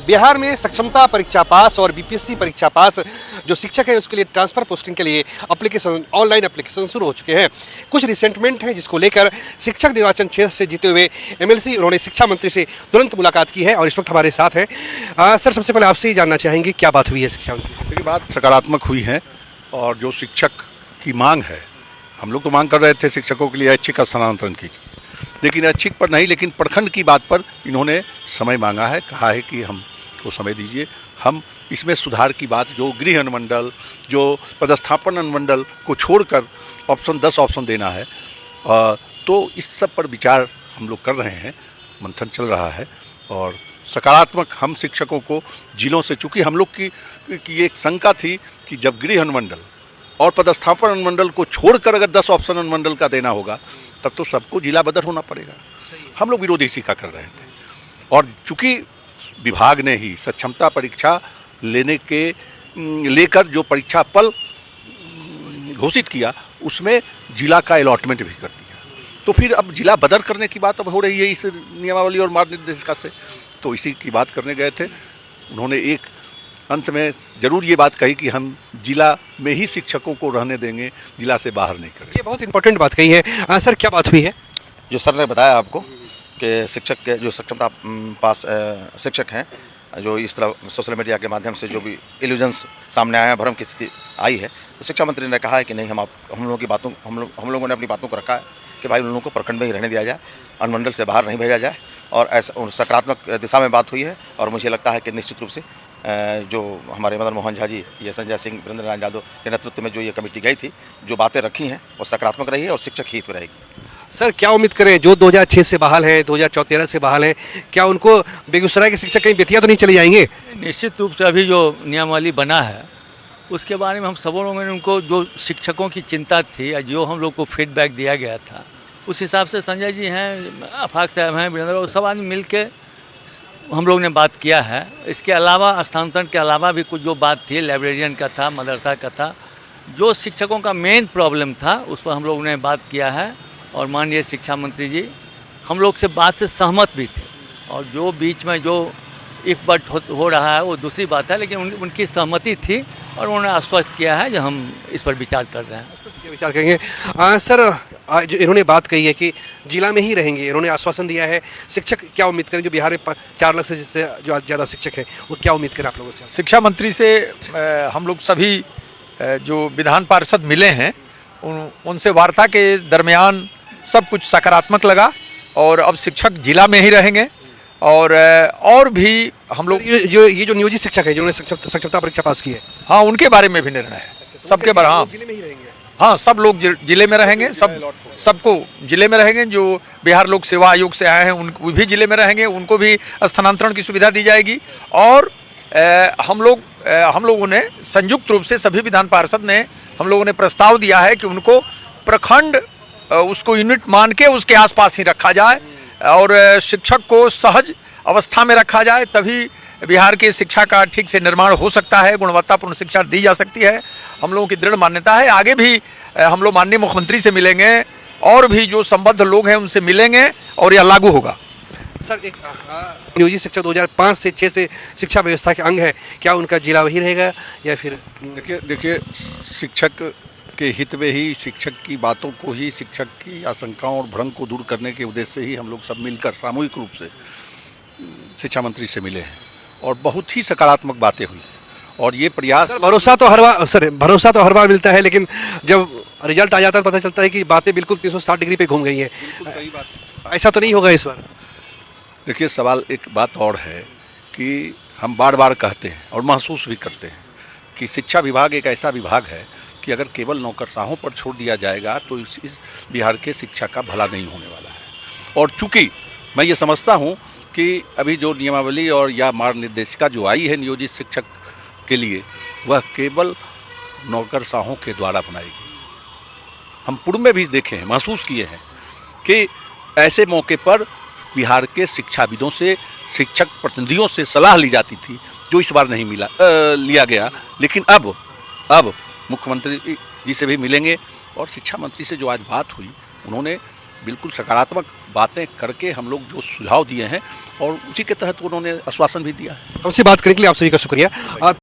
बिहार में सक्षमता परीक्षा पास और बीपीएससी परीक्षा पास जो शिक्षक है उसके लिए ट्रांसफर पोस्टिंग के लिए एप्लीकेशन ऑनलाइन एप्लीकेशन शुरू हो चुके हैं। कुछ रिसेंटमेंट है जिसको लेकर शिक्षक निर्वाचन क्षेत्र से जीते हुए एमएलसी उन्होंने शिक्षा मंत्री से तुरंत मुलाकात की है और इस वक्त हमारे साथ है। सर, सबसे पहले आपसे ही जानना चाहेंगे क्या बात हुई है शिक्षा मंत्री से? देखिए, बात सकारात्मक हुई है और जो शिक्षक की मांग है, हम लोग तो मांग कर रहे थे शिक्षकों के लिए ऐच्छिक का स्थानांतरण कीजिए, लेकिन ऐच्छिक पर नहीं, लेकिन प्रखंड की बात पर इन्होंने समय मांगा है, कहा है कि हमको समय दीजिए। हम इसमें सुधार की बात, जो गृह अनुमंडल, जो पदस्थापन अनुमंडल को छोड़कर ऑप्शन 10 ऑप्शन देना है, तो इस सब पर विचार हम लोग कर रहे हैं, मंथन चल रहा है और सकारात्मक हम शिक्षकों को जिलों से, चूँकि हम लोग की एक शंका थी कि जब गृह अनुमंडल और पदस्थापन अनुमंडल को छोड़कर अगर 10 ऑप्शन अनुमंडल का देना होगा तब तो सबको जिला बदर होना पड़ेगा। हम लोग विरोध इसी का कर रहे थे और चूँकि विभाग ने ही सक्षमता परीक्षा लेकर जो परीक्षा फल घोषित किया उसमें जिला का अलॉटमेंट भी कर दिया, तो फिर अब जिला बदर करने की बात अब हो रही है इस नियमावली और मार्ग निर्देशिका से, तो इसी की बात करने गए थे। उन्होंने एक अंत में ज़रूर ये बात कही कि हम जिला में ही शिक्षकों को रहने देंगे, जिला से बाहर नहीं करेंगे। ये बहुत इंपॉर्टेंट बात कही है। सर, क्या बात हुई है? जो सर ने बताया आपको कि शिक्षक के जो सक्षमता पास शिक्षक हैं, जो इस तरह सोशल मीडिया के माध्यम से जो भी इल्यूजन्स सामने आए हैं, भ्रम की स्थिति आई है, तो शिक्षा मंत्री ने कहा है कि नहीं, हम लोगों की बातों हम लोगों ने अपनी बातों को रखा है कि भाई उन लोगों को प्रखंड में ही रहने दिया जाए, अनुमंडल से बाहर नहीं भेजा जाए, और ऐसा सकारात्मक दिशा में बात हुई है। और मुझे लगता है कि निश्चित रूप से जो हमारे मदन मोहन झा जी, ये संजय सिंह, वीरेंद्र नारायण यादव के नेतृत्व में जो ये कमेटी गई थी, जो बातें रखी हैं वो सकारात्मक रही है और शिक्षक हित में रहेगी। सर, क्या उम्मीद करें जो 2006 से बहाल है, 2013 से बहाल है, क्या उनको बेगूसराय के शिक्षक कहीं बेतिया तो नहीं चले जाएंगे? निश्चित रूप से अभी जो नियमावली बना है उसके बारे में हम सब लोगों ने, उनको जो शिक्षकों की चिंता थी या जो हम लोग को फीडबैक दिया गया था, उस हिसाब से संजय जी हैं, आफाक साहब हैं, वीरेंद्र, और सब आदमी मिल के हम लोग ने बात किया है। इसके अलावा स्थानांतरण के अलावा भी कुछ जो बात थी, लाइब्रेरियन का था, मदरसा का था, जो शिक्षकों का मेन प्रॉब्लम था उस पर हम लोग ने बात किया है और माननीय शिक्षा मंत्री जी हम लोग से बात से सहमत भी थे। और जो बीच में जो इफ बट हो रहा है वो दूसरी बात है, लेकिन उनकी सहमति थी और उन्होंने आश्वस्त किया है जो हम इस पर विचार कर रहे हैं। विचार करेंगे। सर, जो इन्होंने बात कही है कि जिला में ही रहेंगे, इन्होंने आश्वासन दिया है, शिक्षक क्या उम्मीद करें? जो बिहार में 4 लाख से जो ज़्यादा शिक्षक हैं, वो क्या उम्मीद करें आप लोगों से? शिक्षा मंत्री से हम लोग सभी जो विधान पार्षद मिले हैं उनसे वार्ता के दरमियान सब कुछ सकारात्मक लगा और अब शिक्षक जिला में ही रहेंगे और भी हम लोग ये जो नियोजित शिक्षक है जिन्होंने सक्षमता परीक्षा पास की है, हाँ, उनके बारे में भी निर्णय है। सबके बारे, हाँ, जिले में ही रहेंगे। हाँ, सब लोग जिले में रहेंगे, सबको जिले में रहेंगे। जो बिहार लोक सेवा आयोग से आए हैं उनको भी जिले में रहेंगे, उनको भी स्थानांतरण की सुविधा दी जाएगी। और हम लोगों ने संयुक्त रूप से सभी विधान पार्षद ने हम लोगों ने प्रस्ताव दिया है कि उनको प्रखंड उसको यूनिट मान के उसके आसपास ही रखा जाए और शिक्षक को सहज अवस्था में रखा जाए, तभी बिहार की शिक्षा का ठीक से निर्माण हो सकता है, गुणवत्तापूर्ण शिक्षा दी जा सकती है। हम लोगों की दृढ़ मान्यता है। आगे भी हम लोग माननीय मुख्यमंत्री से मिलेंगे और भी जो संबद्ध लोग हैं उनसे मिलेंगे और यह लागू होगा। सर, एक नियोजित शिक्षक 2005 से 6 से शिक्षा व्यवस्था के अंग है, क्या उनका जिला वही रहेगा या फिर? देखिए, शिक्षक के हित में ही, शिक्षक की बातों को ही, शिक्षक की आशंकाओं और भ्रम को दूर करने के उद्देश्य से ही हम लोग सब मिलकर सामूहिक रूप से शिक्षा मंत्री से मिले हैं और बहुत ही सकारात्मक बातें हुई हैं। और ये प्रयास, भरोसा तो हर बार मिलता है, लेकिन जब रिजल्ट आ जाता है तो पता चलता है कि बातें बिल्कुल 360 डिग्री पे घूम गई है। सही बात, ऐसा तो नहीं होगा इस बार? देखिए, सवाल एक बात और है कि हम बार बार कहते हैं और महसूस भी करते हैं कि शिक्षा विभाग एक ऐसा विभाग है कि अगर केवल नौकरशाहों पर छोड़ दिया जाएगा तो इस बिहार के शिक्षा का भला नहीं होने वाला है। और चूँकि मैं ये समझता हूँ कि अभी जो नियमावली और या मार्ग निर्देशिका जो आई है नियोजित शिक्षक के लिए, वह केवल नौकरशाहों के द्वारा बनाएगी। हम पूर्व में भी देखे हैं, महसूस किए हैं कि ऐसे मौके पर बिहार के शिक्षाविदों से, शिक्षक प्रतिनिधियों से सलाह ली जाती थी, जो इस बार नहीं लिया गया। लेकिन अब मुख्यमंत्री जी से भी मिलेंगे और शिक्षा मंत्री से जो आज बात हुई, उन्होंने बिल्कुल सकारात्मक बातें करके हम लोग जो सुझाव दिए हैं और उसी के तहत उन्होंने आश्वासन भी दिया है। हमसे बात करने के लिए आप सभी का शुक्रिया।